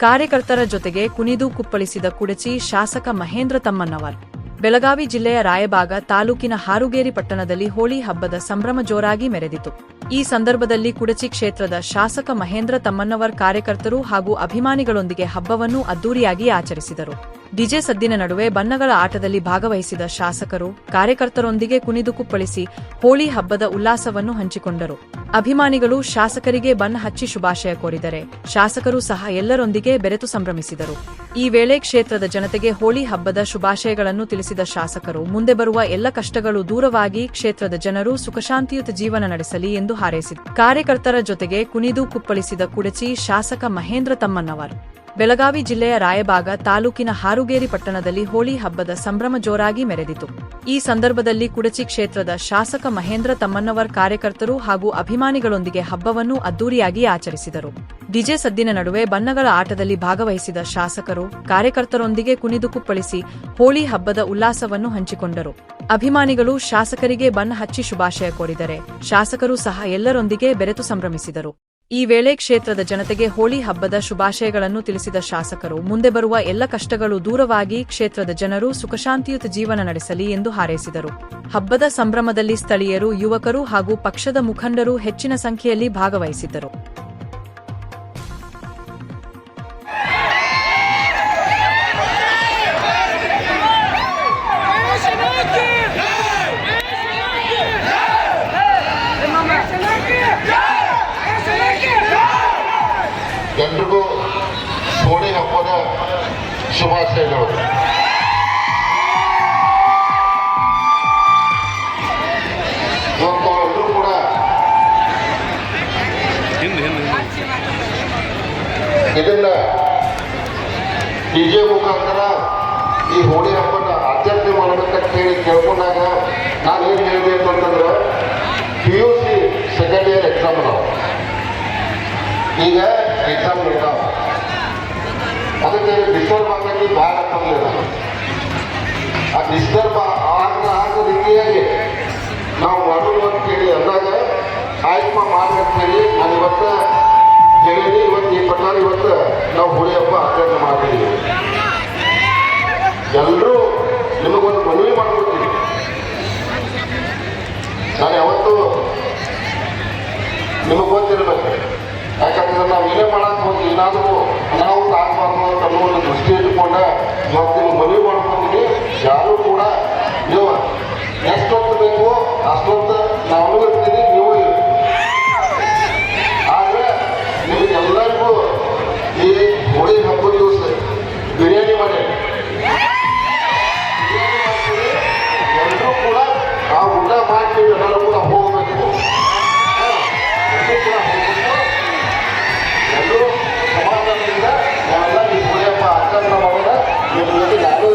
ಕಾರ್ಯಕರ್ತರ ಜೊತೆಗೆ ಕುಣಿದು ಕುಪ್ಪಳಿಸಿದ ಕುಡಚಿ ಶಾಸಕ ಮಹೇಂದ್ರ ತಮ್ಮಣ್ಣವರ್. ಬೆಳಗಾವಿ ಜಿಲ್ಲೆಯ ರಾಯಬಾಗ ತಾಲೂಕಿನ ಹಾರುಗೇರಿ ಪಟ್ಟಣದಲ್ಲಿ ಹೋಳಿ ಹಬ್ಬದ ಸಂಭ್ರಮ ಜೋರಾಗಿ ಮೆರೆದಿತು. ಈ ಸಂದರ್ಭದಲ್ಲಿ ಕುಡಚಿ ಕ್ಷೇತ್ರದ ಶಾಸಕ ಮಹೇಂದ್ರ ತಮ್ಮಣ್ಣವರ್ ಕಾರ್ಯಕರ್ತರು ಹಾಗೂ ಅಭಿಮಾನಿಗಳೊಂದಿಗೆ ಹಬ್ಬವನ್ನು ಅದ್ದೂರಿಯಾಗಿ ಆಚರಿಸಿದರು. ಡಿಜೆ ಸದ್ದಿನ ನಡುವೆ ಬಣ್ಣಗಳ ಆಟದಲ್ಲಿ ಭಾಗವಹಿಸಿದ ಶಾಸಕರು ಕಾರ್ಯಕರ್ತರೊಂದಿಗೆ ಕುಣಿದು ಕುಪ್ಪಳಿಸಿ ಹೋಳಿ ಹಬ್ಬದ ಉಲ್ಲಾಸವನ್ನು ಹಂಚಿಕೊಂಡರು. ಅಭಿಮಾನಿಗಳು ಶಾಸಕರಿಗೆ ಬಣ್ಣ ಹಚ್ಚಿ ಶುಭಾಶಯ ಕೋರಿದರೆ ಶಾಸಕರು ಸಹ ಎಲ್ಲರೊಂದಿಗೆ ಬೆರೆತು ಸಂಭ್ರಮಿಸಿದರು. ಈ ವೇಳೆ ಕ್ಷೇತ್ರದ ಜನತೆಗೆ ಹೋಳಿ ಹಬ್ಬದ ಶುಭಾಶಯಗಳನ್ನು ತಿಳಿಸಿದ ಶಾಸಕರು ಮುಂದೆ ಬರುವ ಎಲ್ಲ ಕಷ್ಟಗಳು ದೂರವಾಗಿ ಕ್ಷೇತ್ರದ ಜನರು ಸುಖಶಾಂತಿಯುತ ಜೀವನ ನಡೆಸಲಿ ಎಂದು ಹಾರೈಸಿದರು. ಕಾರ್ಯಕರ್ತರ ಜೊತೆಗೆ ಕುಣಿದು ಕುಪ್ಪಳಿಸಿದ ಕುಡಚಿ ಶಾಸಕ ಮಹೇಂದ್ರ ತಮ್ಮಣ್ಣವರ್. ಬೆಳಗಾವಿ ಜಿಲ್ಲೆಯ ರಾಯಬಾಗ ತಾಲೂಕಿನ ಹಾರುಗೇರಿ ಪಟ್ಟಣದಲ್ಲಿ ಹೋಳಿ ಹಬ್ಬದ ಸಂಭ್ರಮ ಜೋರಾಗಿ ಮೆರೆದಿತು. ಈ ಸಂದರ್ಭದಲ್ಲಿ ಕುಡಚಿ ಕ್ಷೇತ್ರದ ಶಾಸಕ ಮಹೇಂದ್ರ ತಮ್ಮಣ್ಣವರ್ ಕಾರ್ಯಕರ್ತರು ಹಾಗೂ ಅಭಿಮಾನಿಗಳೊಂದಿಗೆ ಹಬ್ಬವನ್ನು ಅದ್ದೂರಿಯಾಗಿ ಆಚರಿಸಿದರು. ಡಿಜೆ ಸದ್ದಿನ ನಡುವೆ ಬಣ್ಣಗಳ ಆಟದಲ್ಲಿ ಭಾಗವಹಿಸಿದ ಶಾಸಕರು ಕಾರ್ಯಕರ್ತರೊಂದಿಗೆ ಕುಣಿದು ಕುಪ್ಪಳಿಸಿ ಹೋಳಿ ಹಬ್ಬದ ಉಲ್ಲಾಸವನ್ನು ಹಂಚಿಕೊಂಡರು. ಅಭಿಮಾನಿಗಳು ಶಾಸಕರಿಗೆ ಬಣ್ಣ ಹಚ್ಚಿ ಶುಭಾಶಯ ಕೋರಿದರೆ ಶಾಸಕರು ಸಹ ಎಲ್ಲರೊಂದಿಗೆ ಬೆರೆತು ಸಂಭ್ರಮಿಸಿದರು. ಈ ವೇಳೆ ಕ್ಷೇತ್ರದ ಜನತೆಗೆ ಹೋಳಿ ಹಬ್ಬದ ಶುಭಾಶಯಗಳನ್ನು ತಿಳಿಸಿದ ಶಾಸಕರು ಮುಂದೆ ಬರುವ ಎಲ್ಲ ಕಷ್ಟಗಳು ದೂರವಾಗಿ ಕ್ಷೇತ್ರದ ಜನರು ಸುಖಶಾಂತಿಯುತ ಜೀವನ ನಡೆಸಲಿ ಎಂದು ಹಾರೈಸಿದರು. ಹಬ್ಬದ ಸಂಭ್ರಮದಲ್ಲಿ ಸ್ಥಳೀಯರು, ಯುವಕರು ಹಾಗೂ ಪಕ್ಷದ ಮುಖಂಡರು ಹೆಚ್ಚಿನ ಸಂಖ್ಯೆಯಲ್ಲಿ ಭಾಗವಹಿಸಿದ್ದರು. ಎಲ್ರಿಗೂ ಹೋಳಿ ಹಬ್ಬದ ಶುಭಾಶಯಗಳು. ಇವತ್ತು ಎಲ್ಲರೂ ಕೂಡ ಇದನ್ನ ಡಿಜೆ ಮುಖಾಂತರ ಈ ಹೋಳಿ ಹಬ್ಬದ ಆಚರಣೆ ಮಾಡಬೇಕಂತ ಹೇಳಿ ಕೇಳ್ಕೊಂಡಾಗ ನಾನು ಏನು ಹೇಳಬೇಕು ಅಂತಂದ್ರೆ PUC ಸೆಕೆಂಡ್ ಇಯರ್ ಎಕ್ಸಾಮ್ ನಾವು ಈಗ ಎಕ್ಸಾಮ್ ಇರ್ತಾವ, ಅದಕ್ಕೆ ಡಿಸ್ಟರ್ಬ್ ಆಗಕ್ಕೆ ಭಾಳ ಆಗ್ತದೆ. ಆ ಡಿಸ್ಟರ್ಬ್ ಆಗೋ ರೀತಿಯಾಗಿ ನಾವು ಮಾಡೋದು ಅಂತ ಹೇಳಿ ಅಂದಾಗ ಆಯ್ಕೆ ಮಾಡ್ಬೇಕಂತ ಹೇಳಿ ನಾನು ಇವತ್ತು ಹೇಳೀನಿ. ಇವತ್ತು ಈ ಪ್ರಕಾರ ಇವತ್ತು ನಾವು ಹೋಳಿ ಹಬ್ಬ ಆಚರಣೆ ಮಾಡಿದ್ದೀವಿ. ಎಲ್ಲರೂ ನಿಮಗೊಂದು ಮನವಿ ಮಾಡ್ಕೊಡ್ತೀವಿ. ನಾನು ಯಾವತ್ತೂ ನಿಮಗೆ ಗೊತ್ತಿರಬೇಕು, ಯಾಕಂದ್ರೆ ನಾವು ಏನೇ ಮಾಡಕ್ಕೆ ಹೋಗಿ ಏನಾದರೂ ಅನಾಹುತ ಆಗಬಾರ್ದು ಅಂತ ಅನ್ನೋ ಒಂದು ದೃಷ್ಟಿ ಇಟ್ಕೊಂಡ ಇವತ್ತು ನೀವು ಮನವಿ ಮಾಡ್ಕೊಂಡ್ರಿ. ಯಾರೂ ಕೂಡ ನೀವು ಎಷ್ಟೊತ್ತು ಬೇಕು ಅಷ್ಟೊತ್ತು ನಾವು ಇರ್ತೀವಿ, ನೀವು ಇರ್ತೀವಿ. ಆದರೆ ನಿಮಗೆಲ್ಲರಿಗೂ ಈ ಹೋಳಿ ಹಬ್ಬದ ದಿವಸ ಬಿರಿಯಾನಿ ಮಾಡಿ ಎಲ್ಲರೂ ಕೂಡ ಆ ಊಟ ಮಾಡಿ ಎಲ್ಲರೂ ಕೂಡ ಹೋಗಬೇಕು. ಎಲ್ಲರೂ ಸಮಾಧಾನದಿಂದ ನಾವೆಲ್ಲ ಈ ಹೋಳಿ ಹಬ್ಬ ಆಚರಣೆ ಮಾಡೋಣ. ನಿಮ್ಮ ಜೊತೆ ನಾನು